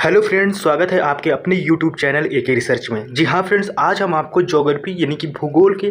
Hello friends, स्वागत है आपके अपने यूट्यूब चैनल एके रिसर्च में। जी हाँ फ्रेंड्स, आज हम आपको ज्योग्राफी यानी कि भूगोल के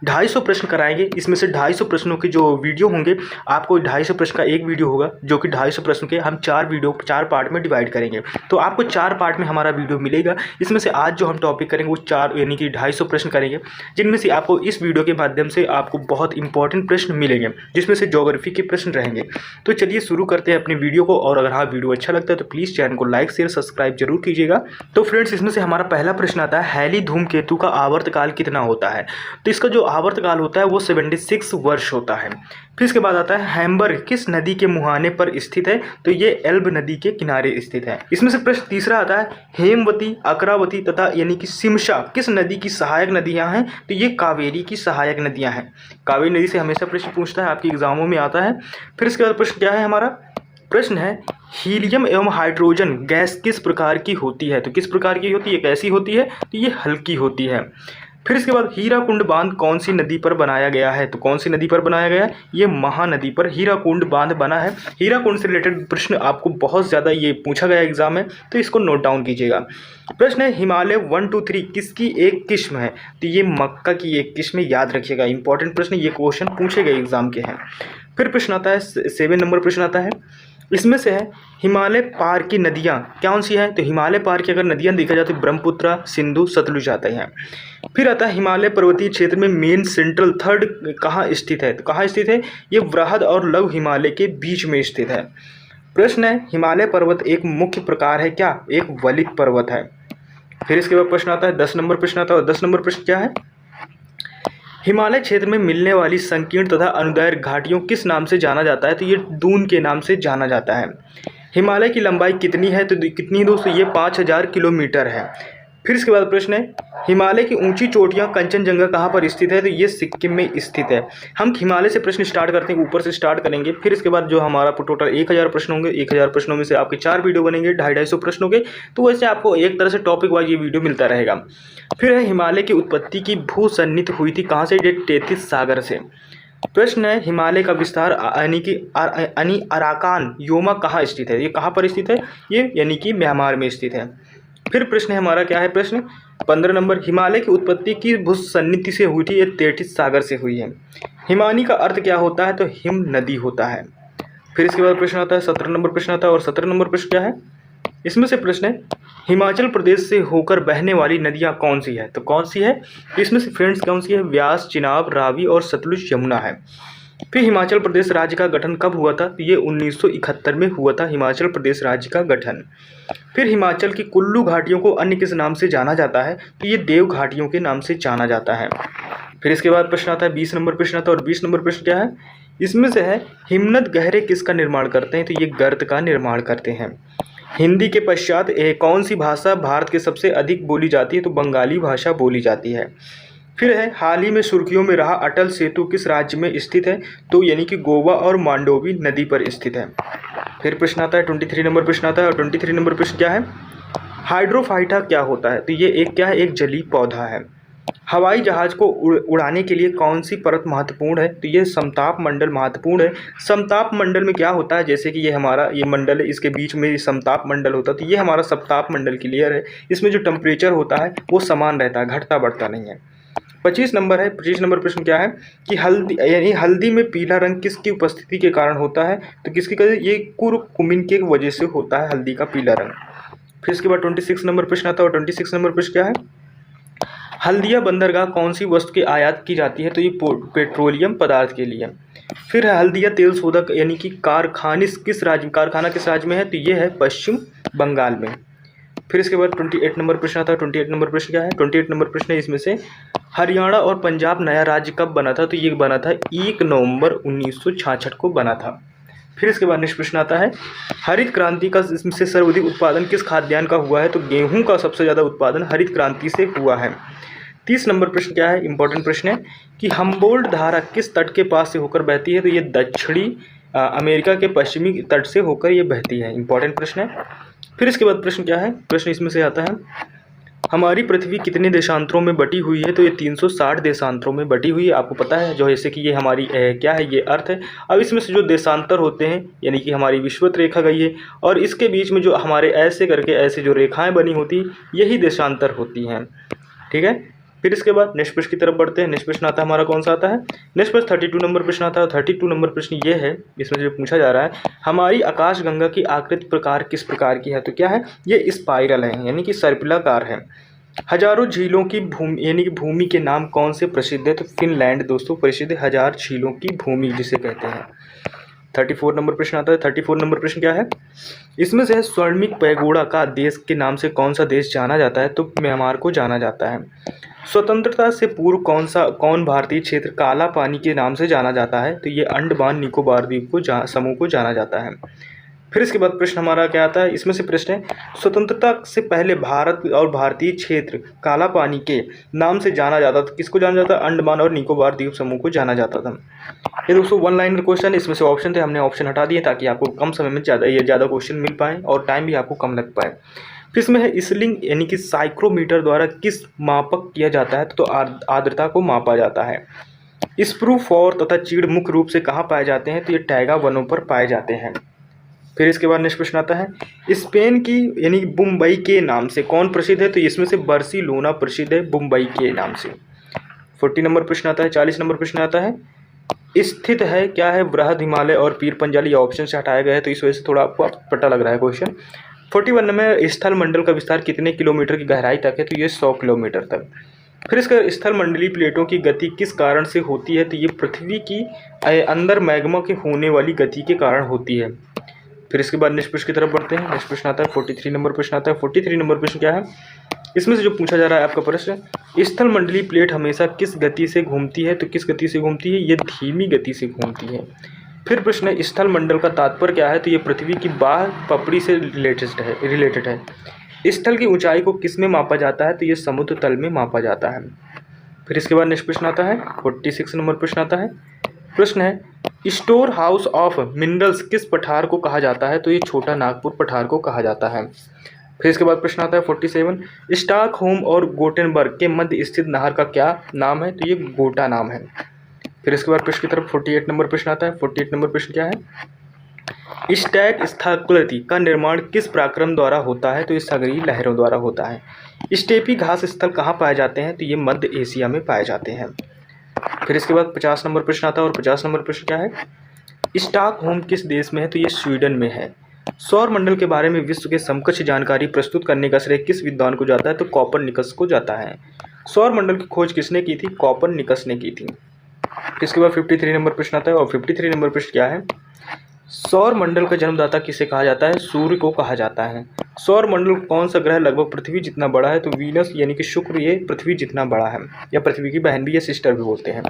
250 प्रश्न कराएंगे। इसमें से 250 प्रश्नों के जो वीडियो होंगे, आपको 250 प्रश्न का एक वीडियो होगा जो कि 250 प्रश्नों के हम 4 पार्ट में डिवाइड करेंगे। तो आपको 4 पार्ट में हमारा वीडियो मिलेगा। इसमें से आज जो हम टॉपिक करेंगे वो 4 यानी कि 250 प्रश्न करेंगे, जिनमें से आपको इस वीडियो के माध्यम से आपको बहुत इंपॉर्टेंट प्रश्न मिलेंगे, जिसमें से ज्योग्राफी के प्रश्न रहेंगे। तो चलिए शुरू करते हैं अपनी वीडियो को। और अगर हाँ वीडियो अच्छा लगता है तो प्लीज़ चैनल को लाइक शेयर सब्सक्राइब जरूर कीजिएगा। तो फ्रेंड्स, इसमें से हमारा पहला प्रश्न आता है, हैली धूमकेतु का आवर्तकाल कितना होता है? तो इसका जो आवर्तकाल होता है वो 76 वर्ष होता है। फिर इसके बाद आता है, हैम्बर्ग किस नदी के मुहाने पर स्थित है? तो ये एल्ब नदी के किनारे स्थित है। इसमें से प्रश्न तीसरा आता है, हेमवती, अकरावती तथा यानी कि सिमशा किस नदी की सहायक नदियां हैं? तो ये कावेरी की सहायक नदियां हैं। कावेरी नदी से हमेशा प्रश्न पूछता है, आपके एग्जामों में आता है। फिर इसके बाद प्रश्न क्या है हमारा? प्रश्न है, हीलियम एवं हाइड्रोजन गैस किस प्रकार की होती है? तो किस प्रकार की होती है, कैसी होती है? तो ये हल्की होती है। फिर इसके बाद, हीराकुंड बांध कौन सी नदी पर बनाया गया है? तो कौन सी नदी पर बनाया गया है? ये महानदी पर हीराकुंड बांध बना है। हीराकुंड से रिलेटेड प्रश्न आपको बहुत ज़्यादा ये पूछा गया एग्जाम में, तो इसको नोट डाउन कीजिएगा। प्रश्न है, हिमालय 1 2 3 किसकी एक किस्म है? तो ये मक्का की एक किस्म है, याद रखिएगा। इंपॉर्टेंट प्रश्न, ये क्वेश्चन पूछे गए एग्जाम के हैं। फिर प्रश्न आता है, 7 नंबर प्रश्न आता है, इसमें से है, हिमालय पार की नदियाँ कौन सी हैं? तो हिमालय पार की अगर नदियाँ देखा जाए तो ब्रह्मपुत्र, सिंधु, सतलुज आते हैं। फिर आता है, हिमालय पर्वतीय क्षेत्र में मेन सेंट्रल थर्ड कहाँ स्थित है? तो कहाँ स्थित है? ये वृहद और लघु हिमालय के बीच में स्थित है। प्रश्न है, हिमालय पर्वत एक मुख्य प्रकार है क्या? एक वलित पर्वत है। फिर इसके बाद प्रश्न आता है, 10 नंबर प्रश्न आता है। और 10 नंबर प्रश्न क्या है? हिमालय क्षेत्र में मिलने वाली संकीर्ण तथा अनुदैर्घ्य घाटियों किस नाम से जाना जाता है? तो ये दून के नाम से जाना जाता है। हिमालय की लंबाई कितनी है? तो कितनी है दोस्तों? ये 5000 किलोमीटर है। फिर इसके बाद प्रश्न है, हिमालय की ऊंची चोटियां कंचनजंगा कहाँ पर स्थित है? तो ये सिक्किम में स्थित है। हम हिमालय से प्रश्न स्टार्ट करते हैं, ऊपर से स्टार्ट करेंगे। फिर इसके बाद जो हमारा टोटल 1000 प्रश्न होंगे, 1000 प्रश्नों में से आपके 4 वीडियो बनेंगे 250 प्रश्नों के। तो वैसे आपको एक तरह से टॉपिक वाइज ये वीडियो मिलता रहेगा। फिर है, हिमालय की उत्पत्ति की भूसन्निध हुई थी कहाँ से? टेथिस सागर से। प्रश्न है, हिमालय का विस्तार यानी अराकान योमा कहाँ स्थित है? ये कहाँ पर स्थित है? ये यानी कि म्यांमार में स्थित है। फिर प्रश्न है हमारा क्या है? प्रश्न 15 नंबर, हिमालय की उत्पत्ति की भूसन्निधि से हुई थी? ये टेथिस सागर से हुई है। हिमानी का अर्थ क्या होता है? तो हिम नदी होता है। फिर इसके बाद प्रश्न आता है, 17 नंबर प्रश्न आता है। और 17 नंबर प्रश्न क्या है? इसमें से प्रश्न है, हिमाचल प्रदेश से होकर बहने वाली नदियां कौन सी है? तो कौन सी है? इसमें से फ्रेंड्स कौन सी है? व्यास, चिनाब, रावी और सतलुज, यमुना है। फिर हिमाचल प्रदेश राज्य का गठन कब हुआ था? तो ये 1971 में हुआ था हिमाचल प्रदेश राज्य का गठन। फिर हिमाचल की कुल्लू घाटियों को अन्य किस नाम से जाना जाता है? तो ये देव घाटियों के नाम से जाना जाता है। फिर इसके बाद प्रश्न आता है, 20 नंबर प्रश्न आता है। और 20 नंबर प्रश्न क्या है? इसमें से है, हिमनद गहरे किसका निर्माण करते हैं? तो ये गर्त का निर्माण करते हैं। हिंदी के पश्चात कौन सी भाषा भारत के सबसे अधिक बोली जाती है? तो बंगाली भाषा बोली जाती है। फिर है, हाल ही में सुर्खियों में रहा अटल सेतु किस राज्य में स्थित है? तो यानी कि गोवा और मांडोवी नदी पर स्थित है। फिर प्रश्न आता है, 23 नंबर प्रश्न आता है। और 23 नंबर प्रश्न क्या है? हाइड्रोफाइटा क्या होता है? तो ये एक क्या है? एक जलीय पौधा है। हवाई जहाज को उड़ाने के लिए कौन सी परत महत्वपूर्ण है? तो ये समताप मंडल महत्वपूर्ण है। समताप मंडल में क्या होता है? जैसे कि ये हमारा ये मंडल है, इसके बीच में समताप मंडल होता है, तो ये हमारा समताप मंडल की लेयर है। इसमें जो टेम्परेचर होता है वो समान रहता है, घटता बढ़ता नहीं है। 25 नंबर है। 25 नंबर प्रश्न क्या है कि हल्दी यानी हल्दी में पीला रंग किसकी उपस्थिति के कारण होता है? तो किसकी? ये कुरकुमिन के वजह से होता है हल्दी का पीला रंग। फिर इसके बाद 26 नंबर प्रश्न आता है। और 26 नंबर प्रश्न क्या है? हल्दिया बंदरगाह कौन सी वस्तु की आयात की जाती है? तो ये पेट्रोलियम पदार्थ के लिए। फिर है, हल्दिया तेल शोधक यानी कि कारखाना किस राज्य में है? तो ये है पश्चिम बंगाल में। फिर इसके बाद 28 नंबर प्रश्न आता है। 28 नंबर प्रश्न क्या है? 28 नंबर प्रश्न है, इसमें से हरियाणा और पंजाब नया राज्य कब बना था? तो ये बना था 1 नवंबर 1966 को बना था। फिर इसके बाद नेक्स्ट प्रश्न आता है, हरित क्रांति का इसमें से सर्वाधिक उत्पादन किस खाद्यान्न का हुआ है? तो गेहूं का सबसे ज़्यादा उत्पादन हरित क्रांति से हुआ है। 30 नंबर प्रश्न क्या है? इंपॉर्टेंट प्रश्न है कि हम्बोल्ट धारा किस तट के पास से होकर बहती है? तो ये दक्षिणी अमेरिका के पश्चिमी तट से होकर ये बहती है। इंपॉर्टेंट प्रश्न है। फिर इसके बाद प्रश्न क्या है? प्रश्न इसमें से आता है, हमारी पृथ्वी कितने देशांतरों में बटी हुई है? तो ये 360 देशांतरों में बटी हुई है। आपको पता है जो जैसे कि ये हमारी क्या है, ये अर्थ है। अब इसमें से जो देशांतर होते हैं यानी कि हमारी विषुवत रेखा गई है, और इसके बीच में जो हमारे ऐसे करके ऐसे जो रेखाएं बनी होती यही देशांतर होती हैं। ठीक है, फिर इसके बाद नेक्स्ट प्रश्न की तरफ बढ़ते हैं। नेक्स्ट प्रश्न आता है हमारा, कौन सा आता है? नेक्स्ट प्रश्न 32 नंबर प्रश्न आता है। 32 नंबर प्रश्न ये है, इसमें जो पूछा जा रहा है, हमारी आकाशगंगा की आकृति प्रकार किस प्रकार की है? तो क्या है, ये स्पाइरल है यानी कि सर्पिलाकार है। हजारों झीलों की भूमि यानी कि भूमि के नाम कौन से प्रसिद्ध है? तो फिनलैंड दोस्तों प्रसिद्ध है, हजार झीलों की भूमि जिसे कहते हैं। 34 नंबर प्रश्न आता है। 34 नंबर प्रश्न क्या है? इसमें से स्वर्णिम पैगोडा का देश के नाम से कौन सा देश जाना जाता है? तो म्यांमार को जाना जाता है। स्वतंत्रता से पूर्व कौन भारतीय क्षेत्र काला पानी के नाम से जाना जाता है? तो ये अंडमान निकोबार द्वीप को समूह को जाना जाता है। फिर इसके बाद प्रश्न हमारा क्या आता है? इसमें से प्रश्न है, स्वतंत्रता से पहले भारत और भारतीय क्षेत्र काला पानी के नाम से जाना जाता था, किसको जाना जाता? अंडमान और निकोबार द्वीप समूह को जाना जाता था। ये दोस्तों वन लाइनर क्वेश्चन है, इसमें से ऑप्शन थे, हमने ऑप्शन हटा दिए ताकि आपको कम समय में ज़्यादा क्वेश्चन मिल पाए और टाइम भी आपको कम लग पाए। फिर इसमें है इसलिंग यानी कि साइक्रोमीटर द्वारा किस मापक किया जाता है? तो आर्द्रता को मापा जाता है। स्प्रू फॉर तथा चीड़ मुख्य रूप से कहाँ पाए जाते हैं? तो ये टैगा वनों पर पाए जाते हैं। फिर इसके बाद नेक्स्ट प्रश्न आता है, स्पेन की यानी मुंबई के नाम से कौन प्रसिद्ध है? तो इसमें से बार्सिलोना प्रसिद्ध है मुंबई के नाम से। 40 नंबर प्रश्न आता है। 40 नंबर प्रश्न आता है, स्थित है क्या है? बृहद हिमालय और पीर पंजाली ऑप्शन से हटाया गया है, तो इस वजह से थोड़ा आपको पता लग रहा है क्वेश्चन। 41 में स्थल मंडल का विस्तार कितने किलोमीटर की गहराई तक है? तो ये 100 किलोमीटर तक। फिर इसका स्थल मंडलीय प्लेटों की गति किस कारण से होती है? तो ये पृथ्वी की अंदर मैग्मा के होने वाली गति के कारण होती है। फिर इसके बाद नेक्स्ट प्रश्न की तरफ बढ़ते हैं। नेक्स्ट प्रश्न आता है 43 नंबर प्रश्न आता है। 43 नंबर प्रश्न क्या है? इसमें से जो पूछा जा रहा है आपका प्रश्न, स्थल मंडलीय प्लेट हमेशा किस गति से घूमती है? तो किस गति से घूमती है? ये धीमी गति से घूमती है। फिर प्रश्न है, स्थल मंडल का तात्पर्य क्या है? तो ये पृथ्वी की बाह्य पपड़ी से रिलेटेड है। स्थल की ऊंचाई को किस में मापा जाता है? तो ये समुद्र तल में मापा जाता है। फिर इसके बाद नेक्स्ट प्रश्न आता है 46 नंबर प्रश्न आता है। प्रश्न है, स्टोर हाउस ऑफ मिनरल्स किस पठार को कहा जाता है? तो ये छोटा नागपुर पठार को कहा जाता है। फिर इसके बाद प्रश्न आता है 47, स्टॉकहोम और गोटेनबर्ग के मध्य स्थित नहर का क्या नाम है? तो ये गोटा नाम है। फिर इसके बाद प्रश्न की तरफ 48 नंबर प्रश्न आता है। 48 नंबर प्रश्न क्या है? स्टैक स्थलाकृति का निर्माण किस पराक्रम द्वारा होता है? तो ये सागरीय लहरों द्वारा होता है। स्टेपी घास स्थल कहाँ पाए जाते हैं? तो ये मध्य एशिया में पाए जाते हैं। फिर इसके बाद 50 नंबर प्रश्न आता है, और 50 नंबर प्रश्न क्या है? स्टॉकहोम किस देश में है? तो ये स्वीडन में है। सौर मंडल के बारे में विश्व के समकक्ष जानकारी प्रस्तुत करने का श्रेय किस विद्वान को जाता है? तो कॉपरनिकस को जाता है। सौर मंडल की खोज किसने की थी? कॉपरनिकस ने की थी। इसके बाद 53 नंबर प्रश्न आता है, और 53 नंबर प्रश्न क्या है? सौर मंडल का जन्मदाता किसे कहा जाता है? सूर्य को कहा जाता है। सौर मंडल कौन सा ग्रह लगभग पृथ्वी जितना बड़ा है? तो वीनस यानी कि शुक्र ये पृथ्वी जितना बड़ा है, या पृथ्वी की बहन भी या सिस्टर भी बोलते हैं।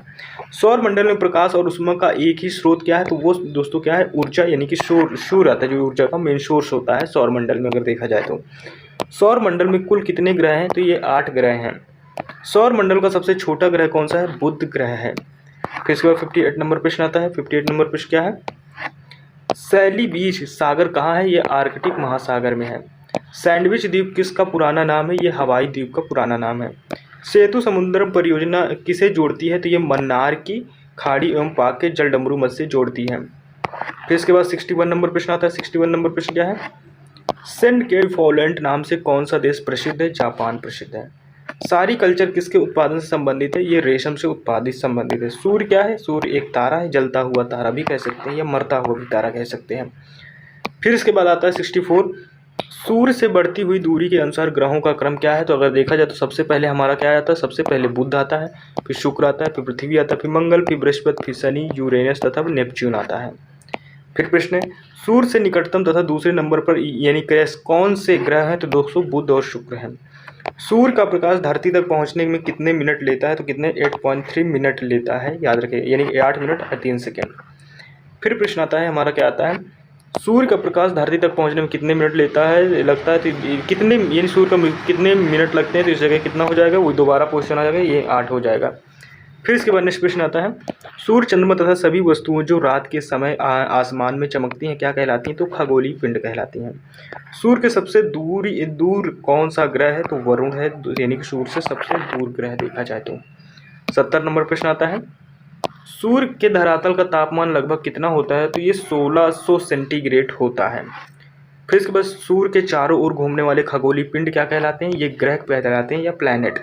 सौर मंडल में प्रकाश और उष्मा का एक ही स्रोत क्या है? तो वो दोस्तों क्या है? ऊर्जा यानी कि सूर्य आता है, जो ऊर्जा का मेन सोर्स होता है सौर मंडल में अगर देखा जाए तो। सौर मंडल में कुल कितने ग्रह हैं? तो ये 8 ग्रह हैं। सौर मंडल का सबसे छोटा ग्रह कौन सा है? बुध ग्रह है। फिर इसके बाद 58 नंबर प्रश्न आता है। 58 नंबर प्रश्न क्या है? सैलीबीच सागर कहाँ है? ये आर्कटिक महासागर में है। सैंडविच द्वीप किसका पुराना नाम है? ये हवाई द्वीप का पुराना नाम है। सेतु समुद्रम परियोजना किसे जोड़ती है? तो ये मन्नार की खाड़ी एवं पाक के जलडमरू मध्य से जोड़ती है। फिर इसके बाद 61 नंबर प्रश्न आता है। 61 नंबर प्रश्न क्या है? सेंट केफोलेंट नाम से कौन सा देश प्रसिद्ध है? जापान प्रसिद्ध है। सारी कल्चर किसके उत्पादन से संबंधित है? ये रेशम से उत्पादित संबंधित है। सूर्य क्या है? सूर्य एक तारा है, जलता हुआ तारा भी कह सकते हैं या मरता हुआ भी तारा कह सकते हैं। फिर इसके बाद आता है 64, सूर्य से बढ़ती हुई दूरी के अनुसार ग्रहों का क्रम क्या है? तो अगर देखा जाए तो सबसे पहले हमारा क्या आता है? सबसे पहले बुध आता है, फिर शुक्र आता है, फिर पृथ्वी आता है, फिर मंगल, फिर बृहस्पति, फिर शनि, यूरेनस तथा नेपच्यून आता है। फिर प्रश्न है, सूर्य से निकटतम तथा दूसरे नंबर पर यानी कौन से ग्रह हैं? तो दोस्तों बुध और शुक्र हैं। सूर्य का प्रकाश धरती तक पहुंचने में कितने मिनट लेता है? तो कितने 8.3 मिनट लेता है, याद रखें, यानी 8 मिनट और 3 सेकेंड। फिर प्रश्न आता है हमारा, क्या आता है? सूर्य का प्रकाश धरती तक पहुंचने में कितने मिनट लेता है लगता है? तो कितने यानी सूर्य का कितने मिनट लगते हैं? तो इस जगह कितना हो जाएगा? वो दोबारा क्वेश्चन आ जाएगा, ये 8 हो जाएगा। फिर इसके बाद नेक्स्ट प्रश्न आता है, सूर्य, चंद्रमा तथा सभी वस्तुओं जो रात के समय आसमान में चमकती हैं क्या कहलाती हैं? तो खगोलीय पिंड कहलाती हैं। सूर्य के सबसे दूर कौन सा ग्रह है? तो वरुण है, यानी कि सूर्य से सबसे दूर ग्रह देखा जाए तो। 70 नंबर प्रश्न आता है, सूर्य के धरातल का तापमान लगभग कितना होता है? तो ये 1600 सेंटीग्रेड होता है। फिर इसके बाद सूर्य के चारों ओर घूमने वाले खगोलीय पिंड क्या कहलाते हैं? ये ग्रह कहलाते हैं या प्लैनेट।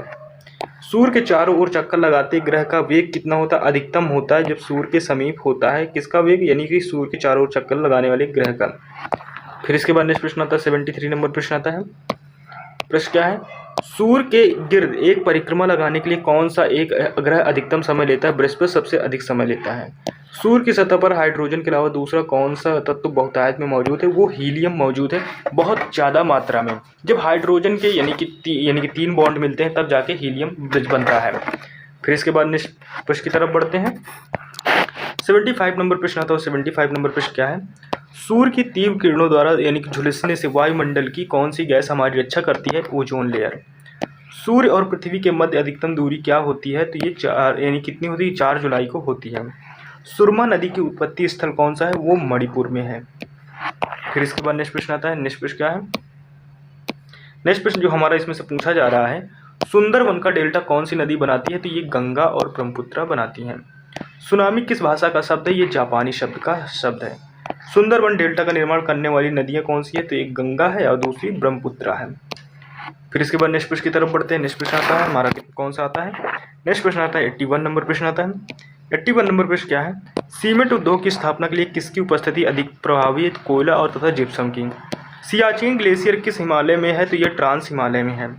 सूर्य के चारों ओर चक्कर लगाते ग्रह का वेग कितना होता है? अधिकतम होता है जब सूर्य के समीप होता है। किसका वेग? यानी कि सूर्य के चारों ओर चक्कर लगाने वाले ग्रह का। फिर इसके बाद नेक्स्ट प्रश्न आता है, 73 नंबर प्रश्न आता है। प्रश्न क्या है, सूर्य के गिर्द एक परिक्रमा लगाने के लिए कौन सा एक ग्रह अधिकतम समय लेता है? बृहस्पति सबसे अधिक समय लेता है। सूर्य की सतह पर हाइड्रोजन के अलावा दूसरा कौन सा तत्व बहुतायत में मौजूद है? वो हीलियम मौजूद है बहुत ज़्यादा मात्रा में। जब हाइड्रोजन के यानी कि 3 बॉन्ड मिलते हैं तब जाके हीलियम ब्रिज बनता है। फिर इसके बाद नेक्स्ट प्रश्न की तरफ बढ़ते हैं। 75 नंबर प्रश्न आता है। 75 नंबर प्रश्न क्या है, सूर्य की तीव्र किरणों द्वारा यानी कि झुलसने से वायुमंडल की कौन सी गैस हमारी रक्षा करती है? Ozone layer. सूर्य और पृथ्वी के मध्य अधिकतम दूरी क्या होती है? तो ये 4 यानी कितनी होती है? 4 जुलाई को होती है। सुरमा नदी की उत्पत्ति स्थल कौन सा है? वो मणिपुर में है। फिर इसके बाद नेक्स्ट प्रश्न आता है। नेक्स्ट प्रश्न क्या है, नेक्स्ट प्रश्न जो हमारा इसमें से पूछा जा रहा है, सुंदरवन का डेल्टा कौन सी नदी बनाती है? तो ये गंगा और ब्रह्मपुत्र बनाती हैं। सुनामी किस भाषा का शब्द है? ये जापानी शब्द का शब्द है। सुंदरवन डेल्टा का निर्माण करने वाली नदियां कौन सी है? तो एक गंगा है और दूसरी ब्रह्मपुत्र है। फिर इसके बाद नेक्स्ट प्रश्न की तरफ बढ़ते हैं। नेक्स्ट प्रश्न आता है हमारा कौन सा आता है, नेक्स्ट प्रश्न आता है 81 नंबर प्रश्न आता है। 81 नंबर प्रश्न क्या है, सीमेंट उद्योग की स्थापना के लिए किसकी उपस्थिति अधिक प्रभावी है? कोयला और तथा जिप्सम की। सियाचिन ग्लेशियर किस हिमालय में है? तो यह ट्रांस हिमालय में है।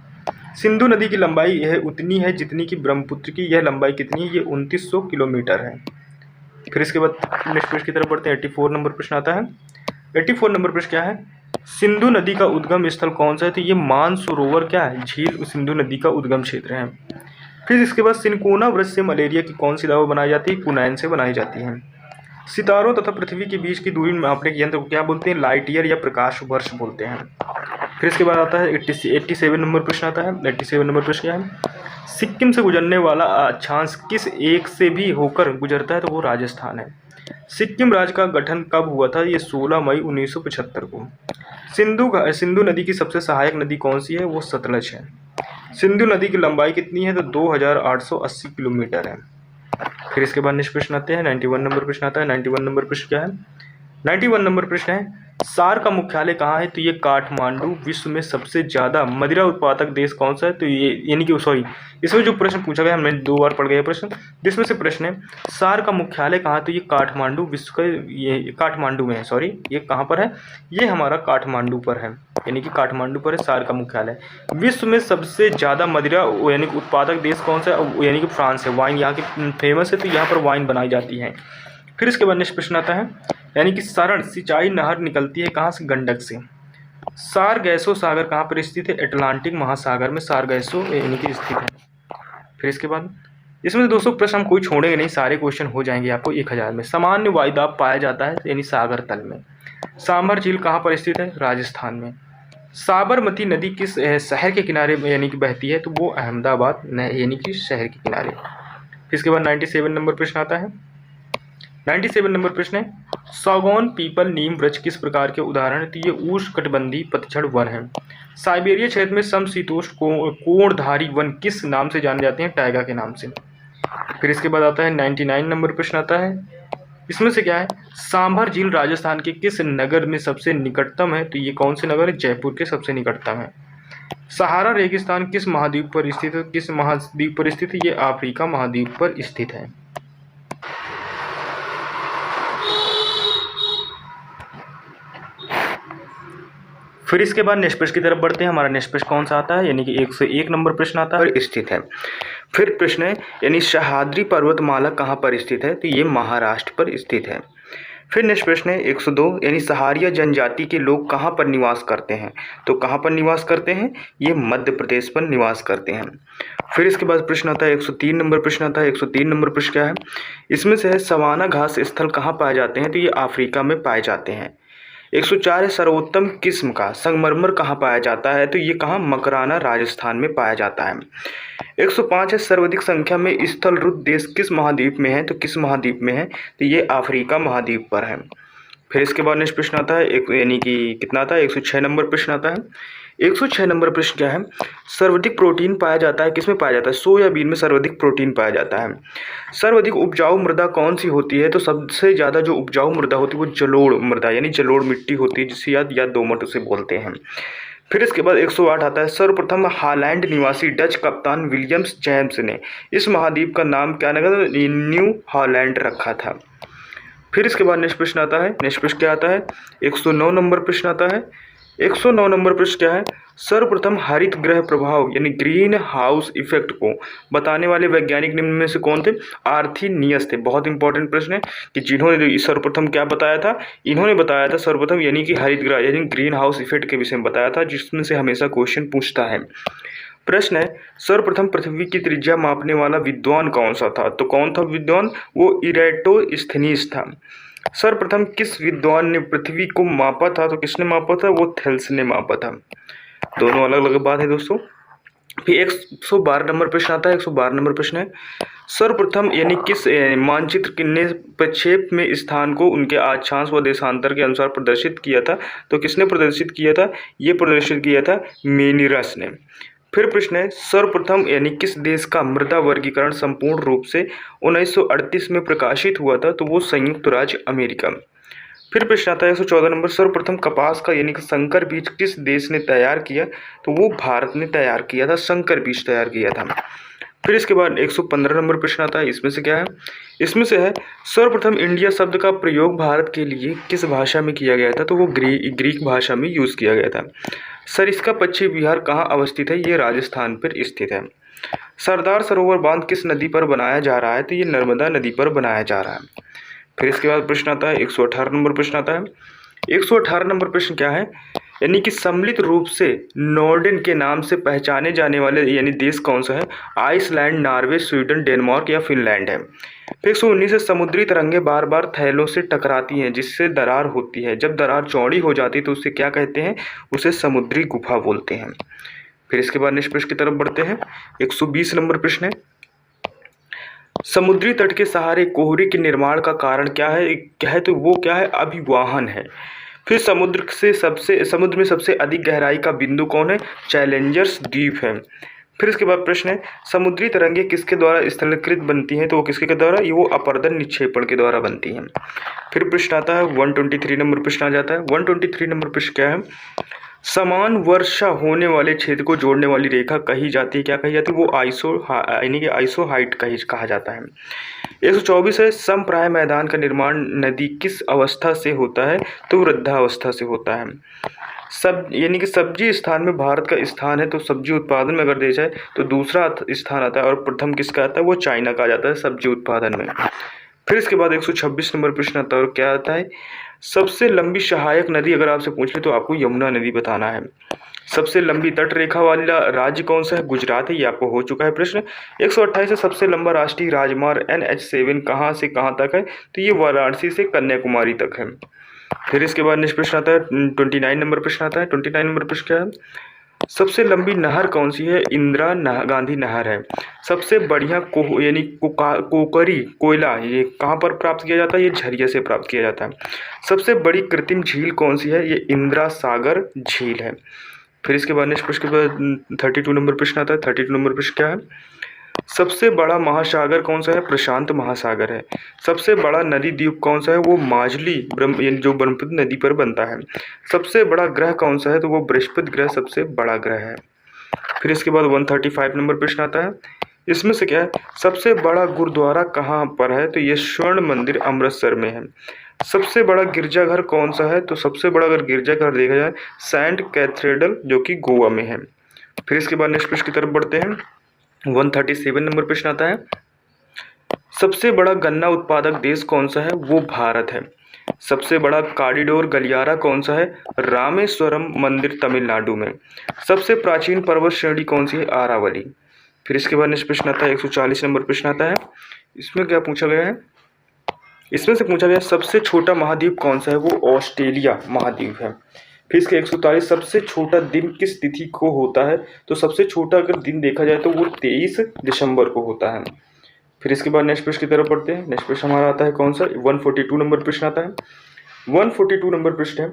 सिंधु नदी की लंबाई यह उतनी है जितनी कि ब्रह्मपुत्र की। यह लंबाई कितनी है? ये 2900 किलोमीटर है। फिर इसके बाद नेक्स्ट प्रश्न की तरफ बढ़ते हैं। 84 नंबर प्रश्न आता है। 84 नंबर प्रश्न क्या है, सिंधु नदी का उद्गम स्थल कौन सा है? तो ये मानसरोवर क्या है? झील सिंधु नदी का उद्गम क्षेत्र है। फिर इसके बाद सिनकोना वृक्ष से मलेरिया की कौन सी दवा बनाई जाती है? कुनैन से बनाई जाती है। सितारों तथा पृथ्वी के बीच की दूरी मापने के यंत्र को क्या बोलते हैं? लाइट ईयर या प्रकाश वर्ष बोलते हैं। फिर इसके बाद आता है 87 नंबर प्रश्न आता है। 87 नंबर प्रश्न क्या है, सिक्किम से गुजरने वाला अक्षांश किस एक से भी होकर गुजरता है? तो वो राजस्थान है। सिक्किम राज्य का गठन कब हुआ था? ये 16 मई 1975 को। सिंधु नदी की सबसे सहायक नदी कौन सी है? वो सतलज है। सिंधु नदी की लंबाई कितनी है? तो 2880 किलोमीटर है। फिर इसके बाद नेक्स्ट प्रश्न आते हैं। 91 नंबर प्रश्न आता है। 91 नंबर प्रश्न क्या है, 91 नंबर प्रश्न है, सार का मुख्यालय कहाँ है? तो ये काठमांडू। विश्व में सबसे ज़्यादा मदिरा उत्पादक देश कौन सा है? तो ये यानी कि सॉरी, इसमें जो प्रश्न पूछा गया हमने 2 बार पढ़ गया प्रश्न, जिसमें से प्रश्न है सार का मुख्यालय कहाँ है? तो ये काठमांडू। विश्व का ये काठमांडू में है, सॉरी ये कहाँ पर है? ये हमारा काठमांडू पर है, यानी कि काठमांडू पर है सार का मुख्यालय। विश्व में सबसे ज़्यादा मदिरा यानी कि उत्पादक देश कौन सा है? यानी कि फ्रांस है। वाइन यहाँ की फेमस है, तो यहाँ पर वाइन बनाई जाती है। फिर इसके बाद नेक्स्ट प्रश्न आता है, यानी कि सरण सिंचाई नहर निकलती है कहाँ से? गंडक से। सारगैसो सागर कहाँ पर स्थित है? अटलांटिक महासागर में सारगैसो यानी कि स्थित है। फिर इसके बाद इसमें दोस्तों प्रश्न हम कोई छोड़ेंगे नहीं, सारे क्वेश्चन हो जाएंगे आपको 1000 में। सामान्य वायुदाब पाया जाता है यानी सागर तल में। सांभर झील कहाँ पर स्थित है? राजस्थान में। साबरमती नदी किस शहर के किनारे यानी कि बहती है? तो वो अहमदाबाद यानी कि शहर के किनारे। फिर इसके बाद 97 नंबर प्रश्न आता है। 97 नंबर प्रश्न है, सागौन, पीपल, नीम वृक्ष किस प्रकार के उदाहरण है? तो ये उष्णकटिबंधीय पतझड़ वन है। साइबेरिया क्षेत्र में समशीतोष्ण कोणधारी वन किस नाम से जाने जाते हैं? टाइगा के नाम से। फिर इसके बाद आता है 99 नंबर प्रश्न आता है। इसमें से क्या है, सांभर झील राजस्थान के किस नगर में सबसे निकटतम है? तो ये कौन से नगर है? जयपुर के सबसे निकटतम है। सहारा रेगिस्तान किस महाद्वीप पर स्थित है? किस महाद्वीप पर स्थित है? ये अफ्रीका महाद्वीप पर स्थित है। फिर इसके बाद नेक्स्ट प्रश्न की तरफ बढ़ते हैं। हमारा नेक्स्ट प्रश्न कौन सा आता है, यानी कि 101 नंबर प्रश्न आता है, स्थित है। फिर प्रश्न है, यानी सह्याद्री पर्वतमाला कहाँ पर स्थित है? तो ये महाराष्ट्र पर स्थित है। फिर नेक्स्ट प्रश्न है 102, यानी सहारिया जनजाति के लोग कहाँ पर निवास करते हैं? तो कहाँ पर निवास करते हैं? ये मध्य प्रदेश पर निवास करते हैं। फिर इसके बाद प्रश्न आता है 103 नंबर प्रश्न आता है। 103 नंबर प्रश्न क्या है, इसमें से सवाना घास स्थल कहाँ पाए जाते हैं? तो ये अफ्रीका में पाए जाते हैं। 104 है सर्वोत्तम किस्म का संगमरमर कहाँ पाया जाता है, तो ये कहाँ, मकराना राजस्थान में पाया जाता है। 105 है सर्वाधिक संख्या में स्थलरुद्ध देश किस महाद्वीप में है, तो किस महाद्वीप में है, तो ये अफ्रीका महाद्वीप पर है। फिर इसके बाद नेक्स्ट प्रश्न आता है एक, यानी कि कितना आता है, 106 नंबर प्रश्न आता है। 106 नंबर प्रश्न क्या है, सर्वाधिक प्रोटीन पाया जाता है किसमें पाया जाता है, सोयाबीन में सर्वाधिक प्रोटीन पाया जाता है। सर्वाधिक उपजाऊ मृदा कौन सी होती है, तो सबसे ज़्यादा जो उपजाऊ मृदा होती है वो जलोढ़ मृदा यानी जलोढ़ मिट्टी होती है, जिसे या दोमट उसे बोलते हैं। फिर इसके बाद 108 आता है सर्वप्रथम हॉलैंड निवासी डच कप्तान विलियम्स जेम्स ने इस महाद्वीप का नाम क्या रखा था, न्यू हॉलैंड रखा था। फिर इसके बाद नेक्स्ट प्रश्न आता है, नेक्स्ट प्रश्न क्या आता है, 109 नंबर प्रश्न आता है। 109 नंबर प्रश्न क्या है, सर्वप्रथम हरित गृह प्रभाव यानी ग्रीन हाउस इफेक्ट को बताने वाले वैज्ञानिक निम्न में से कौन थे, आर्थिनियस थे। बहुत इंपॉर्टेंट प्रश्न है कि जिन्होंने सर्वप्रथम क्या बताया था, इन्होंने बताया था सर्वप्रथम यानी कि हरित गृह यानी ग्रीन हाउस इफेक्ट के विषय में बताया था, जिसमें से हमेशा क्वेश्चन पूछता है। प्रश्न है सर्वप्रथम पृथ्वी की त्रिज्या मापने वाला विद्वान कौन सा था, तो कौन था विद्वान, वो इरेटोस्थेनीस था। सर्वप्रथम किस विद्वान ने पृथ्वी को मापा था, तो किसने मापा था, वो थेल्स ने मापा था। दोनों अलग अलग बात है दोस्तों। फिर 112 नंबर प्रश्न आता है। 112 नंबर प्रश्न है सर्वप्रथम यानी किस मानचित्र ने प्रक्षेप में स्थान को उनके अक्षांश व देशांतर के अनुसार प्रदर्शित किया था, तो किसने प्रदर्शित किया था, ये प्रदर्शित किया था मेनिरस ने। फिर प्रश्न है सर्वप्रथम यानी किस देश का मृदा वर्गीकरण संपूर्ण रूप से 1938 में प्रकाशित हुआ था, तो वो संयुक्त राज्य अमेरिका। फिर प्रश्न आता है 114 नंबर सर्वप्रथम कपास का यानी कि संकर बीज किस देश ने तैयार किया, तो वो भारत ने तैयार किया था, संकर बीज तैयार किया था। फिर इसके बाद 115 नंबर प्रश्न आता है, इसमें से क्या है, इसमें से है सर्वप्रथम इंडिया शब्द का प्रयोग भारत के लिए किस भाषा में किया गया था, तो वो ग्रीक भाषा में यूज़ किया गया था। सरिस्का पश्चिम बिहार कहाँ अवस्थित है, ये राजस्थान पर स्थित है। सरदार सरोवर बांध किस नदी पर बनाया जा रहा है, तो ये नर्मदा नदी पर बनाया जा रहा है। फिर इसके बाद प्रश्न आता है 118 नंबर प्रश्न आता है। 118 नंबर प्रश्न क्या है, यानी कि सम्मिलित रूप से नॉर्डन के नाम से पहचाने जाने वाले यानी देश कौन सा है, आइसलैंड, नॉर्वे, स्वीडन, डेनमार्क या फिनलैंड है। फिर 119 है समुद्री तरंगें बार बार थैलों से टकराती हैं जिससे दरार होती है, जब दरार चौड़ी हो जाती है तो उसे क्या कहते हैं, उसे समुद्री गुफा बोलते हैं। फिर इसके बाद नेक्स्ट प्रश्न की तरफ बढ़ते हैं। 120 नंबर प्रश्न है समुद्री तट के सहारे कोहरे के निर्माण का कारण क्या है, तो वो क्या है, अभिवाहन है। फिर समुद्र में सबसे अधिक गहराई का बिंदु कौन है, चैलेंजर्स द्वीप है। फिर इसके बाद प्रश्न है समुद्री तरंगें किसके द्वारा स्थलीकृत बनती हैं, तो वो किसके द्वारा, ये वो अपरदन निक्षेपण के द्वारा बनती हैं। फिर प्रश्न आता है 123 नंबर प्रश्न आ जाता है। 123 नंबर प्रश्न क्या है, समान वर्षा होने वाले क्षेत्र को जोड़ने वाली रेखा कही जाती है, क्या कही जाती है, वो यानी कि आइसोहाइट कहा जाता है। 124 है समप्राय मैदान का निर्माण नदी किस अवस्था से होता है, तो वृद्धावस्था से होता है। यानी कि सब्जी स्थान में भारत का स्थान है, तो सब्जी उत्पादन में अगर देखा जाए तो दूसरा स्थान आता है और प्रथम किसका आता है, वो चाइना का जाता है सब्जी उत्पादन में। फिर इसके बाद 126 नंबर प्रश्न आता है और क्या आता है, सबसे लंबी सहायक नदी अगर आपसे पूछ ले तो आपको यमुना नदी बताना है। सबसे लंबी तट रेखा वाला राज्य कौन सा है, गुजरात है, ये आपको हो चुका है प्रश्न। 128 है सबसे लंबा राष्ट्रीय राजमार्ग NH7 कहाँ से कहाँ तक है, तो ये वाराणसी से कन्याकुमारी तक है। फिर इसके बाद नेक्स्ट प्रश्न आता है 29 नंबर प्रश्न आता है। 29 नंबर प्रश्न क्या है, सबसे लंबी नहर कौन सी है, इंदिरा गांधी नहर है। सबसे बढ़िया यानी कोकरी कोयला ये कहाँ पर प्राप्त किया जाता है, ये झरिया से प्राप्त किया जाता है। सबसे बड़ी कृत्रिम झील कौन सी है, ये इंदिरा सागर झील है। फिर इसके बाद नेक्स्ट प्रश्न के बाद 32 नंबर प्रश्न आता है। 32 नंबर प्रश्न क्या है, सबसे बड़ा महासागर कौन सा है, प्रशांत महासागर है। सबसे बड़ा नदी द्वीप कौन सा है, वो माजली जो ब्रह्मपुत्र नदी पर बनता है। सबसे बड़ा ग्रह कौन सा है, तो वो बृहस्पति ग्रह सबसे बड़ा ग्रह है। फिर इसके बाद 135 नंबर प्रश्न आता है। इसमें से क्या है, सबसे बड़ा गुरुद्वारा कहाँ पर है, तो ये स्वर्ण मंदिर अमृतसर में है। सबसे बड़ा गिरजाघर कौन सा है, तो सबसे बड़ा अगर गिरजाघर देखा जाए सेंट कैथेड्रल जो कि गोवा में है। फिर इसके बाद नेक्स्ट प्रश्न की तरफ बढ़ते हैं। 137 नंबर प्रश्न आता है, सबसे बड़ा गन्ना उत्पादक देश कौन सा है, वो भारत है। सबसे बड़ा कॉरिडोर गलियारा कौन सा है, रामेश्वरम मंदिर तमिलनाडु में। सबसे प्राचीन पर्वत श्रेणी कौन सी है, आरावली। फिर इसके बाद नेक्स्ट प्रश्न आता है 140 नंबर प्रश्न आता है। इसमें क्या पूछा गया है, इसमें से पूछा गया सबसे छोटा महाद्वीप कौन सा है, वो ऑस्ट्रेलिया महाद्वीप है। फिर इसके 143 सबसे छोटा दिन किस तिथि को होता है, तो सबसे छोटा अगर दिन देखा जाए तो वो 23 दिसंबर को होता है। फिर इसके बाद नेक्स्ट प्रश्न की तरफ पढ़ते हैं। नेक्स्ट प्रश्न हमारा आता है कौन सा, 142 नंबर प्रश्न आता है। 142 नंबर प्रश्न है,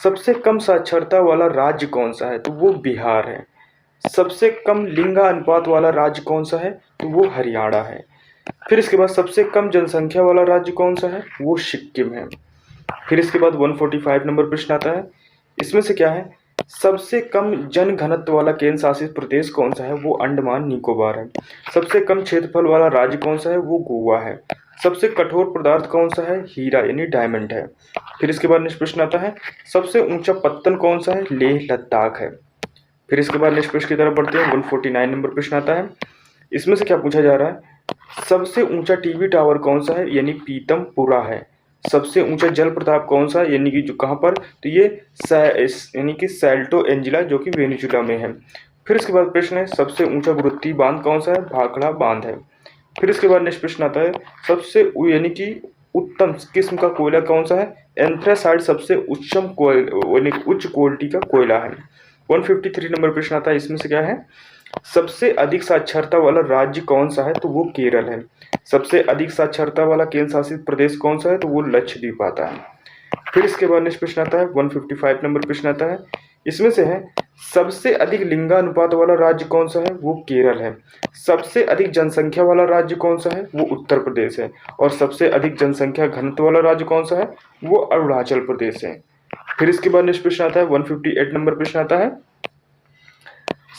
सबसे कम साक्षरता वाला राज्य कौन सा है, तो वो बिहार है। सबसे कम लिंगानुपात वाला राज्य कौन सा है, तो वो हरियाणा है। फिर इसके बाद सबसे कम जनसंख्या वाला राज्य कौन सा है, वो सिक्किम है। फिर इसके बाद 145 नंबर प्रश्न आता है। इसमें से क्या है, सबसे कम जन घनत्व वाला केंद्र शासित प्रदेश कौन सा है, वो अंडमान निकोबार है। सबसे कम क्षेत्रफल वाला राज्य कौन सा है, वो गोवा है। सबसे कठोर पदार्थ कौन सा है, हीरा यानी डायमंड है। फिर इसके बाद नेक्स्ट प्रश्न आता है, सबसे ऊंचा पत्तन कौन सा है, लेह लद्दाख है। फिर इसके बाद नेक्स्ट प्रश्न की तरफ बढ़ते हैं। 149 नंबर प्रश्न आता है। इसमें से क्या पूछा जा रहा है, सबसे ऊंचा टीवी टावर कौन सा है, यानी पीतमपुरा है। सबसे ऊंचा जल प्रताप कौन सा, यानी कि जो कहाँ पर, तो ये यानी कि सैल्टो एंजिला जो कि वेनेजुला में है। फिर इसके बाद प्रश्न है, सबसे ऊंचा गुरुत्वीय बांध कौन सा है, भाखड़ा बांध है। फिर इसके बाद नेक्स्ट प्रश्न आता है, सबसे यानी कि उत्तम किस्म का कोयला कौन सा है, एंथ्रासाइट सबसे उच्च क्वालिटी का कोयला है। 153 नंबर प्रश्न आता है। इसमें से क्या है, सबसे अधिक साक्षरता वाला राज्य कौन सा है, तो वो केरल है। सबसे अधिक साक्षरता वाला केंद्र शासित प्रदेश कौन सा है, तो वो लक्षद्वीप आता है। फिर इसके बाद नेक्स्ट प्रश्न आता है, 155 नंबर प्रश्न आता है। इसमें से है, सबसे अधिक लिंगानुपात वाला राज्य कौन सा है, वो केरल है। सबसे अधिक जनसंख्या वाला राज्य कौन सा है, वो उत्तर प्रदेश है। और सबसे अधिक जनसंख्या घनत्व वाला राज्य कौन सा है, वो अरुणाचल प्रदेश है। फिर इसके बाद नेक्स्ट प्रश्न आता है, 158 नंबर प्रश्न आता है।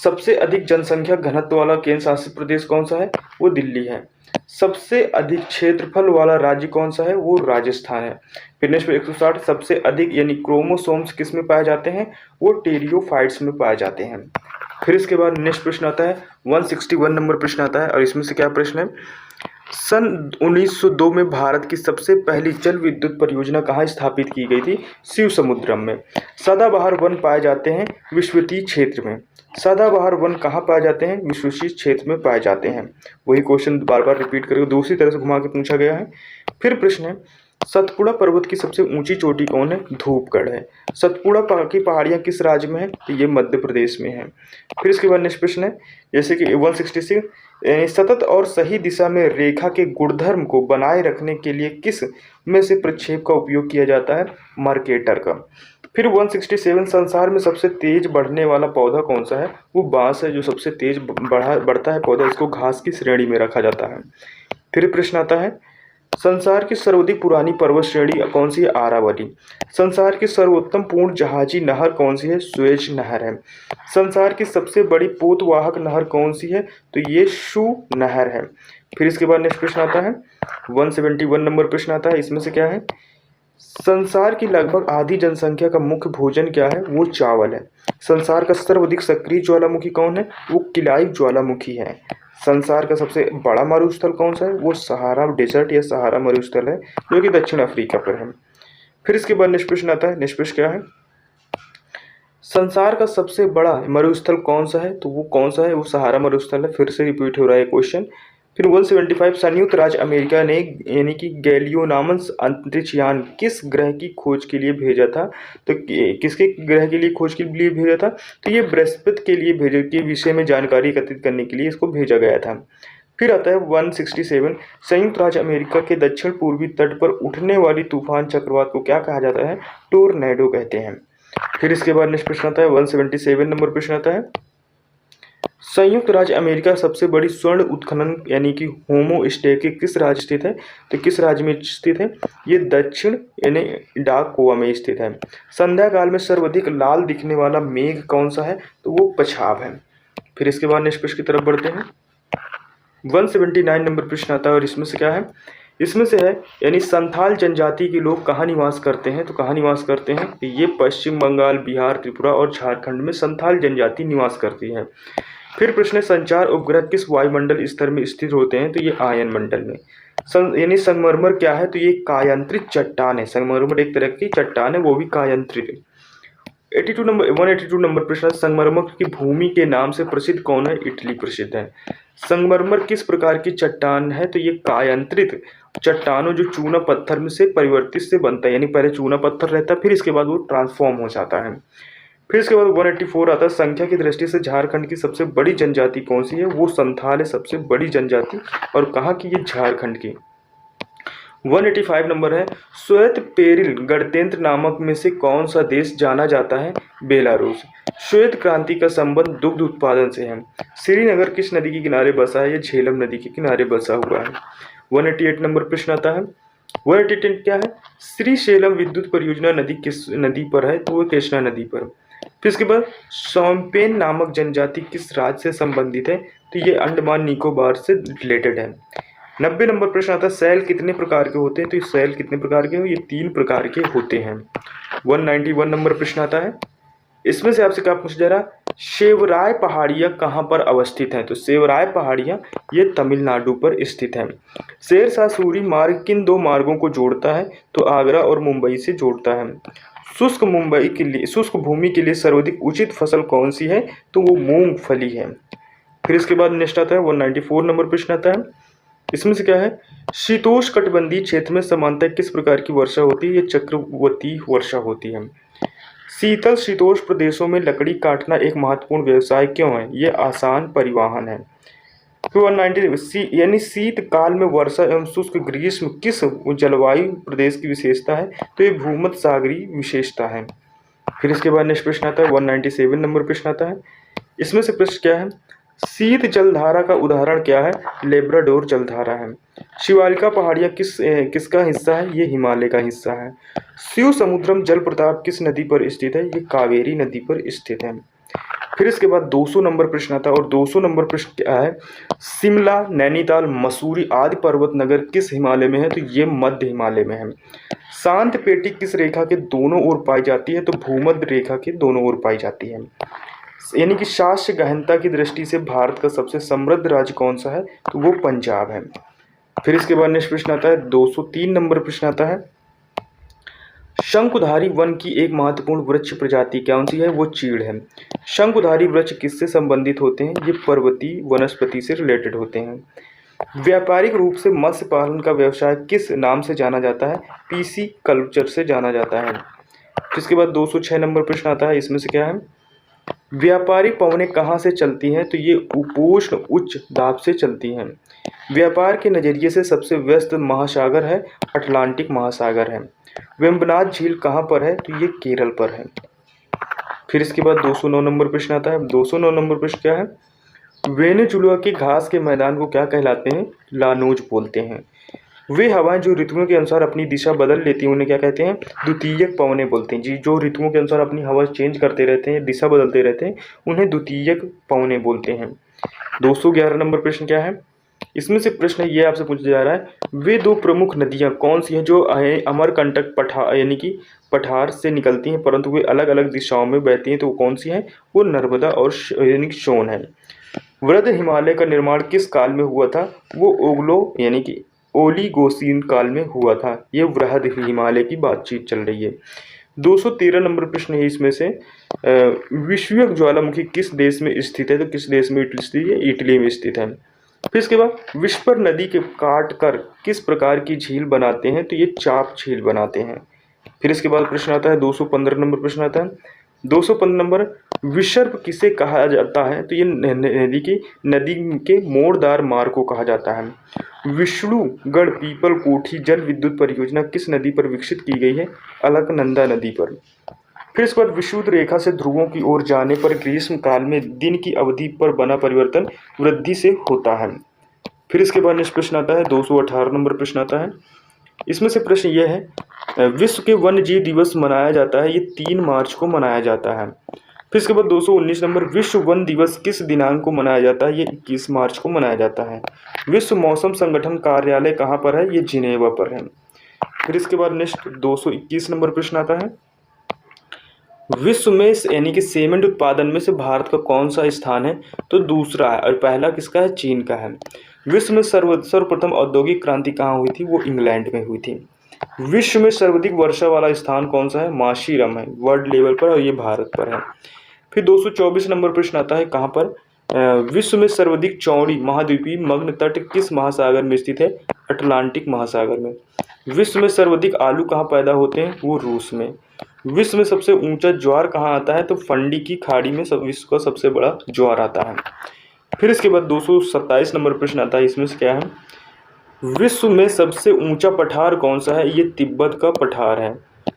सबसे अधिक जनसंख्या घनत्व वाला केंद्र शासित प्रदेश कौन सा है, वो दिल्ली है। सबसे अधिक क्षेत्रफल वाला राज्य कौन सा है, वो राजस्थान है। फिर नेक्स्ट 160 सबसे अधिक यानी क्रोमोसोम्स किस में पाए जाते हैं, वो टेरियोफाइट्स में पाए जाते हैं। फिर इसके बाद नेक्स्ट प्रश्न आता है, 161 नंबर प्रश्न आता है। और इसमें से क्या प्रश्न है, सन 1902 में भारत की सबसे पहली जल विद्युत परियोजना कहाँ स्थापित की गई थी, शिव समुद्रम में। सदाबहार वन पाए जाते हैं विश्वतीय क्षेत्र में। सदाबहार वन कहाँ पाए जाते हैं, विश्वतीय क्षेत्र में पाए जाते हैं। वही क्वेश्चन बार बार रिपीट करके दूसरी तरह से घुमा के पूछा गया है। फिर प्रश्न है, सतपुड़ा पर्वत की सबसे ऊंची चोटी कौन है, धूपगढ़ है। सतपुड़ा की पहाड़ियाँ किस राज्य में है, तो ये मध्य प्रदेश में है। फिर इसके बाद नेक्स्ट प्रश्न है, जैसे कि 166 सतत और सही दिशा में रेखा के गुणधर्म को बनाए रखने के लिए किस में से प्रक्षेप का उपयोग किया जाता है, मार्केटर का। फिर 167 संसार में सबसे तेज बढ़ने वाला पौधा कौन सा है, वो बांस है। जो सबसे तेज बढ़ता है पौधा, इसको घास की श्रेणी में रखा जाता है। फिर प्रश्न आता है, संसार की सर्वाधिक पुरानी पर्वत श्रेणी कौन सी है, आरावली। संसार की सर्वोत्तम पूर्ण जहाजी नहर कौन सी है, सुएज नहर है। संसार की सबसे बड़ी पोतवाहक नहर कौन सी है, तो ये शू नहर है। फिर इसके बाद नेक्स्ट प्रश्न आता है, 171 नंबर प्रश्न आता है। इसमें से क्या है, संसार की लगभग आधी जनसंख्या का मुख्य भोजन क्या है, वो चावल है। संसार का सर्वाधिक सक्रिय ज्वालामुखी कौन है, वो किलाई ज्वालामुखी है। संसार का सबसे बड़ा मरुस्थल कौन सा है, वो सहारा डेजर्ट या सहारा मरुस्थल है, जो कि दक्षिण अफ्रीका पर है। फिर इसके बाद नेक्स्ट प्रश्न आता है। नेक्स्ट प्रश्न क्या है, संसार का सबसे बड़ा मरुस्थल कौन सा है, तो वो कौन सा है, वो सहारा मरुस्थल है। फिर से रिपीट हो रहा है क्वेश्चन। फिर 175 संयुक्त राज्य अमेरिका ने यानी कि गैलियोनामस अंतरिक्ष यान किस ग्रह की खोज के लिए भेजा था, तो किसके ग्रह के लिए खोज के लिए भेजा था, तो ये बृहस्पति के लिए भेजा के विषय में जानकारी एकत्रित करने के लिए इसको भेजा गया था। फिर आता है 167 संयुक्त राज्य अमेरिका के दक्षिण पूर्वी तट पर उठने वाली तूफान चक्रवात को क्या कहा जाता है, टोर्नेडो कहते हैं। फिर इसके बाद नेक्स्ट प्रश्न आता है, 177 नंबर प्रश्न आता है, संयुक्त राज्य अमेरिका सबसे बड़ी स्वर्ण उत्खनन यानी कि होमो स्टे किस राज्य स्थित है, तो किस राज्य में स्थित है, ये दक्षिण यानी डाकोआ में स्थित है। संध्या काल में सर्वाधिक लाल दिखने वाला मेघ कौन सा है, तो वो पछाव है। फिर इसके बाद नेक्स्ट प्रश्न की तरफ बढ़ते हैं। 179 नंबर प्रश्न आता है। और इसमें से क्या है, इसमें से है यानी संथाल जनजाति के लोग कहाँ निवास करते हैं, तो कहाँ निवास करते हैं, ये पश्चिम बंगाल, बिहार, त्रिपुरा और झारखंड में संथाल जनजाति निवास करती है। फिर प्रश्न है, संचार उपग्रह किस वायुमंडल स्तर में स्थित होते हैं, तो ये आयन मंडल में। यानी संगमरमर क्या है, तो ये कायांतरित चट्टान है। संगमरमर एक तरह की चट्टान है, वो भी कायांतरित। 182 नंबर प्रश्न, संगमरमर की भूमि के नाम से प्रसिद्ध कौन है, इटली प्रसिद्ध है। संगमरमर किस प्रकार की चट्टान है, तो ये कायांतरित चट्टानों जो चूना पत्थर में से परिवर्तित से बनता है, यानी पहले चूना पत्थर रहता है फिर इसके बाद वो ट्रांसफॉर्म हो जाता है। फिर इसके बाद 184 आता है, संख्या की दृष्टि से झारखंड की सबसे बड़ी जनजाति कौन सी है? वो संथाल है सबसे बड़ी जनजाति, और कहाँ की? ये झारखंड की। 185 नंबर है, श्वेत पेरिल गणतंत्र नामक में से कौन सा देश जाना जाता है? बेलारूस। श्वेत क्रांति का संबंध दुग्ध उत्पादन से है। श्रीनगर किस नदी के किनारे बसा है? ये झेलम नदी के किनारे बसा हुआ है। 188 नंबर प्रश्न आता है, 188 क्या है? श्रीशैलम विद्युत परियोजना नदी किस नदी पर है? तो वो कृष्णा नदी पर। फिर इसके बाद शोम्पेन नामक जनजाति किस राज्य से संबंधित है? तो ये अंडमान निकोबार से रिलेटेड है। 90 नंबर प्रश्न आता है, सेल कितने प्रकार के होते हैं? तो ये सेल कितने प्रकार के? ये 3 प्रकार के होते हैं। 191 नंबर प्रश्न आता है, इसमें से आपसे क्या पूछा जा रहा है? शेवराय पहाड़ियाँ कहाँ पर अवस्थित हैं? तो शेवराय पहाड़ियाँ ये तमिलनाडु पर स्थित है। शेरशाह सूरी मार्ग किन 2 मार्गों को जोड़ता है? तो आगरा और मुंबई से जोड़ता है। शुष्क मुंबई के लिए, शुष्क भूमि के लिए सर्वाधिक उचित फसल कौन सी है? तो वो मूंगफली है। फिर इसके बाद नेक्स्ट आता है 194 नंबर प्रश्न आता है, इसमें से क्या है? शीतोष्णकटिबंधीय क्षेत्र में सामान्यतः किस प्रकार की वर्षा होती है? ये चक्रवाती वर्षा होती है। शीतल शीतोष्ण प्रदेशों में लकड़ी काटना एक महत्वपूर्ण व्यवसाय क्यों है? ये आसान परिवहन है। फिर 190 यानी शीतकाल में वर्षा एवं शुष्क ग्रीष्म किस जलवायु प्रदेश की विशेषता है? तो ये भूमध्य सागरीय विशेषता है। फिर इसके बाद नेक्स्ट प्रश्न आता है 197 नंबर प्रश्न आता है, इसमें से प्रश्न क्या है? शीत जलधारा का उदाहरण क्या है? लेब्राडोर जलधारा है। शिवालिका पहाड़ियाँ किसका हिस्सा है? ये हिमालय का हिस्सा है। शिव समुद्रम जलप्रपात किस नदी पर स्थित है? ये कावेरी नदी पर स्थित है। फिर इसके बाद 200 नंबर प्रश्न आता है, और 200 नंबर प्रश्न क्या है? शिमला, नैनीताल, मसूरी आदि पर्वत नगर किस हिमालय में है? तो ये मध्य हिमालय में है। शांत पेटी किस रेखा के दोनों ओर पाई जाती है? तो भूमध्य रेखा के दोनों ओर पाई जाती है। यानी कि शास्य गहनता की दृष्टि से भारत का सबसे समृद्ध राज्य कौन सा है? तो वो पंजाब है। फिर इसके बाद नेक्स्ट प्रश्न आता है 203 नंबर प्रश्न आता है, शंकुधारी वन की एक महत्वपूर्ण वृक्ष प्रजाति कौन सी है? वो चीड़ है। शंकुधारी वृक्ष किससे संबंधित होते हैं? ये पर्वतीय वनस्पति से रिलेटेड होते हैं। व्यापारिक रूप से मत्स्य पालन का व्यवसाय किस नाम से जाना जाता है? पीसी कल्चर से जाना जाता है। इसके बाद 206 नंबर प्रश्न आता है, इसमें से क्या है? व्यापारिक पवनें कहाँ से चलती हैं? तो ये उपोष्ण उच्च दाब से चलती हैं। व्यापार के नज़रिए से सबसे व्यस्त महासागर है अटलांटिक महासागर है। वेम्बनाड झील कहाँ पर है? तो ये केरल पर है। फिर इसके बाद 209 नंबर प्रश्न आता है, 209 नंबर प्रश्न क्या है? वेनेजुला के घास के मैदान को क्या कहलाते हैं? लानोज बोलते हैं। वे हवाएं जो ऋतुओं के अनुसार अपनी दिशा बदल लेती हैं उन्हें क्या कहते हैं? द्वितीयक पवनें बोलते हैं। जी, जो ऋतुओं के अनुसार अपनी हवा चेंज करते रहते हैं, दिशा बदलते रहते हैं, उन्हें द्वितीयक पवनें बोलते हैं। 211 नंबर प्रश्न क्या है? इसमें से प्रश्न ये आपसे पूछा जा रहा है, वे 2 प्रमुख नदियाँ कौन सी हैं जो अमरकंटक पठार यानी कि पठार से निकलती हैं परंतु वे अलग अलग दिशाओं में बहती हैं? तो वो कौन सी हैं? वो नर्मदा और यानी कि सोन है। वृद्ध हिमालय का निर्माण किस काल में हुआ था? वो ओग्लो यानी कि ओलिगोसीन काल में हुआ था। ये वृहद हिमालय की बातचीत चल रही है। 213 नंबर प्रश्न है इसमें से, विश्वक ज्वालामुखी किस देश में स्थित है? तो किस देश में स्थित है? इटली में स्थित है। फिर इसके बाद विस्पर नदी के काट कर किस प्रकार की झील बनाते हैं? तो ये चाप झील बनाते हैं। फिर इसके बाद प्रश्न आता है 215 नंबर प्रश्न आता है, 215 नंबर, विसर्प किसे कहा जाता है? तो ये नदी के मोड़दार मार्ग को कहा जाता है। विष्णुगढ़ पीपल कोठी जल विद्युत परियोजना किस नदी पर विकसित की गई है? अलकनंदा नदी पर। फिर इस पर विषुवत रेखा से ध्रुवों की ओर जाने पर ग्रीष्म काल में दिन की अवधि पर बना परिवर्तन वृद्धि से होता है। फिर इसके बाद नेक्स्ट प्रश्न आता है 218 नंबर प्रश्न आता है, इसमें से प्रश्न यह है, विश्व के वन्य जीव दिवस मनाया जाता है, ये 3 मार्च को मनाया जाता है। फिर इसके बाद 219 नंबर, विश्व वन दिवस किस दिनांक को मनाया जाता है? ये 21 मार्च को मनाया जाता है। विश्व मौसम संगठन कार्यालय कहाँ पर है? ये जिनेवा पर है। फिर इसके बाद नेक्स्ट 221 नंबर प्रश्न आता है, विश्व में यानी कि सीमेंट उत्पादन में से भारत का कौन सा स्थान है? तो दूसरा है, और पहला किसका है? चीन का है। विश्व में सर्वप्रथम औद्योगिक क्रांति कहाँ हुई थी? वो इंग्लैंड में हुई थी। विश्व में सर्वाधिक वर्षा वाला स्थान कौन सा है? माशीरम है वर्ल्ड लेवल पर, और ये भारत पर है। फिर 224 नंबर प्रश्न आता है, कहाँ पर? विश्व में सर्वाधिक चौड़ी महाद्वीपीय मग्न तट किस महासागर में स्थित है? अटलांटिक महासागर में। विश्व में सर्वाधिक आलू कहाँ पैदा होते हैं? वो रूस में। विश्व में सबसे ऊंचा ज्वार कहाँ आता है? तो फंडी की खाड़ी में विश्व का सबसे बड़ा ज्वार आता है। फिर इसके बाद 227 नंबर प्रश्न आता है, इसमें से क्या है? विश्व में सबसे ऊंचा पठार कौन सा है? ये तिब्बत का पठार है।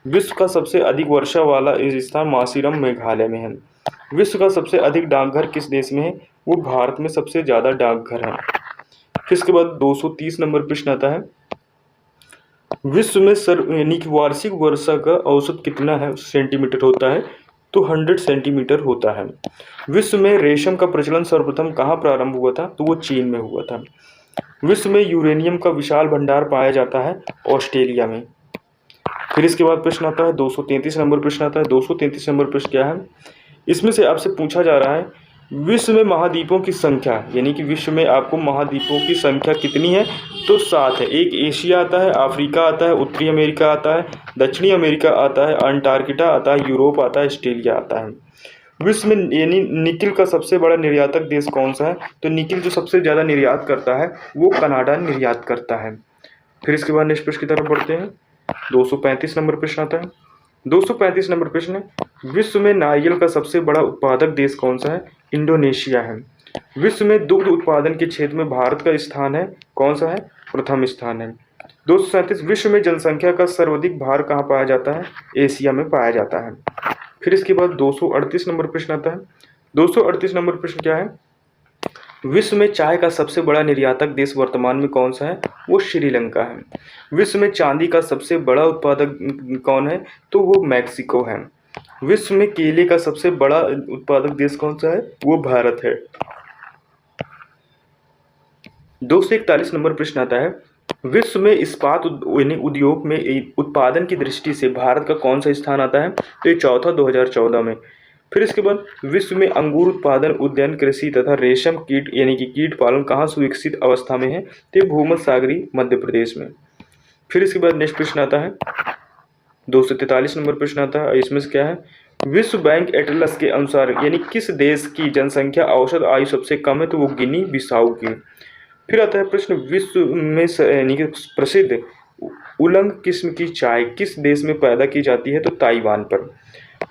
विश्व का सबसे अधिक वर्षा वाला स्थान मासीरम मेघालय में है। विश्व का सबसे अधिक डाकघर किस देश में है? वो भारत में सबसे ज़्यादा डाकघर है। फिर इसके बाद 230 नंबर प्रश्न आता है, विश्व में यानी कि वार्षिक वर्षा का औसत कितना है सेंटीमीटर होता है? तो 100 सेंटीमीटर होता है। विश्व में रेशम का प्रचलन सर्वप्रथम कहाँ प्रारंभ हुआ था? तो वो चीन में हुआ था। विश्व में यूरेनियम का विशाल भंडार पाया जाता है ऑस्ट्रेलिया में। फिर इसके बाद प्रश्न आता है 233 नंबर प्रश्न आता है। 233 नंबर प्रश्न क्या है? इसमें से आपसे पूछा जा रहा है विश्व में महाद्वीपों की संख्या, यानी कि विश्व में आपको महाद्वीपों की संख्या कितनी है? तो 7 है। एक एशिया आता है, अफ्रीका आता है, उत्तरी अमेरिका आता है, दक्षिणी अमेरिका आता है, अंटार्कटिका आता है, यूरोप आता है, ऑस्ट्रेलिया आता है। विश्व में यानी निकिल का सबसे बड़ा निर्यातक देश कौन सा है? तो निकिल जो सबसे ज़्यादा निर्यात करता है वो कनाडा निर्यात करता है। फिर इसके बाद नेक्स्ट प्रश्न की तरफ बढ़ते हैं। 235 नंबर प्रश्न आता है। 235 नंबर प्रश्न है, विश्व में नारियल का सबसे बड़ा उत्पादक देश कौन सा है? इंडोनेशिया है। विश्व में दुग्ध उत्पादन के क्षेत्र में भारत का स्थान है कौन सा है? प्रथम स्थान है। 237 विश्व में जनसंख्या का सर्वाधिक भार कहाँ पाया जाता है? एशिया में पाया जाता है। फिर इसके बाद 238 नंबर प्रश्न आता है। 238 नंबर प्रश्न क्या है? विश्व में चाय का सबसे बड़ा निर्यातक देश वर्तमान में कौन सा है? वो श्रीलंका है। विश्व में चांदी का सबसे बड़ा उत्पादक कौन है? तो वो मैक्सिको है। विश्व में केले का सबसे बड़ा उत्पादक देश कौन सा है? वो भारत है। 241 नंबर प्रश्न आता है, विश्व में इस्पात उद्योग में उत्पादन की दृष्टि से भारत का कौन सा स्थान आता है? तो ये चौथा 2014 में। फिर इसके बाद विश्व में अंगूर उत्पादन, उद्यान कृषि तथा रेशम कीट यानी कि कीट पालन कहाँ सुविकसित अवस्था में है? तो भूमध्य सागरीय मध्य प्रदेश में। फिर इसके बाद नेक्स्ट प्रश्न आता है 243 नंबर प्रश्न आता है। इसमें से क्या है? विश्व बैंक एटलस के अनुसार यानी किस देश की जनसंख्या औसत आयु सबसे कम है? तो वो गिनी बिसाऊ की। फिर आता है प्रश्न, विश्व में यानी कि प्रसिद्ध उलंग किस्म की चाय किस देश में पैदा की जाती है? तो ताइवान पर।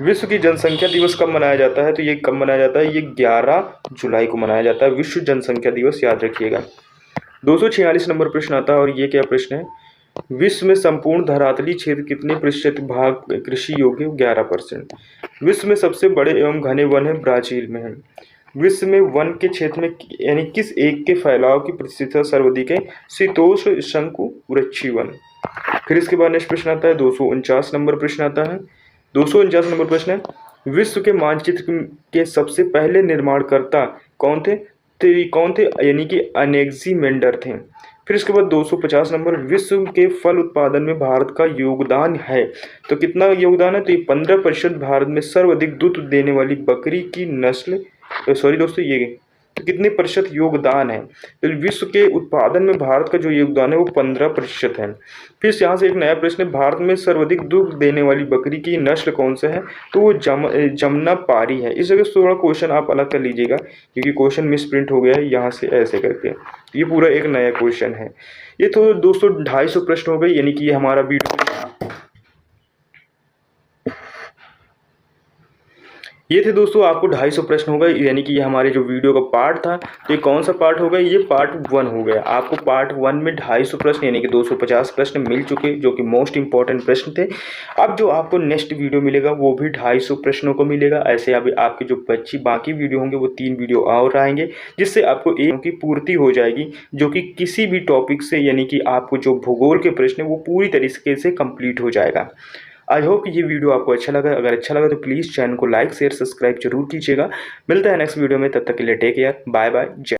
विश्व की जनसंख्या दिवस कब मनाया जाता है? तो ये कब मनाया जाता है? ये 11 जुलाई को मनाया जाता है, विश्व जनसंख्या दिवस, याद रखिएगा। 246 नंबर प्रश्न आता है और ये क्या प्रश्न है? विश्व में संपूर्ण धरातली क्षेत्र कितने प्रतिशत भाग कृषि योग्य? 11%। विश्व में सबसे बड़े एवं घने वन है ब्राजील में है। विश्व में वन के क्षेत्र में यानी किस एक के फैलाव की प्रतिशत सर्वाधिक है? शीतोष्ण शंकु वृक्षी वन। फिर इसके बाद नेक्स्ट प्रश्न आता है 249 नंबर प्रश्न आता है। 249 नंबर प्रश्न है, विश्व के मानचित्र के सबसे पहले निर्माणकर्ता कौन थे? यानी कि अनेक्सिमेंडर थे। फिर इसके बाद 250 नंबर, विश्व के फल उत्पादन में भारत का योगदान है, तो कितना योगदान है? तो ये 15%। भारत में सर्वाधिक दूध देने वाली बकरी की नस्ल, सॉरी दोस्तों, ये तो कितने प्रतिशत योगदान है? तो विश्व के उत्पादन में भारत का जो योगदान है वो 15% है। फिर यहाँ से एक नया प्रश्न है, भारत में सर्वाधिक दूध देने वाली बकरी की नस्ल कौन सा है? तो वो जमुना पारी है। इस जगह से थोड़ा क्वेश्चन आप अलग कर लीजिएगा क्योंकि क्वेश्चन मिस प्रिंट हो गया है यहाँ से ऐसे करके। ये पूरा एक नया क्वेश्चन है। ये तो दोस्तों 250 प्रश्न हो गए, यानी कि ये हमारा वीडियो, ये थे दोस्तों आपको 250 प्रश्न हो गए, यानी कि ये हमारे जो वीडियो का पार्ट था। तो ये कौन सा पार्ट हो गया? ये पार्ट 1 हो गया। आपको पार्ट 1 में 250 प्रश्न यानी कि 250 प्रश्न मिल चुके जो कि मोस्ट इंपॉर्टेंट प्रश्न थे। अब जो आपको नेक्स्ट वीडियो मिलेगा वो भी 250 प्रश्नों को मिलेगा। ऐसे अभी आपके जो बाकी वीडियो होंगे वो 3 वीडियो और आएंगे, जिससे आपको एक की पूर्ति हो जाएगी, जो कि किसी भी टॉपिक से यानी कि आपको जो भूगोल के प्रश्न है वो पूरी तरीके से कंप्लीट हो जाएगा। आई होप ये वीडियो आपको अच्छा लगा। अगर अच्छा लगा तो प्लीज़ चैनल को लाइक शेयर सब्सक्राइब जरूर कीजिएगा। मिलता है नेक्स्ट वीडियो में, तब तक के लिए टेक केयर, बाय बाय, जय।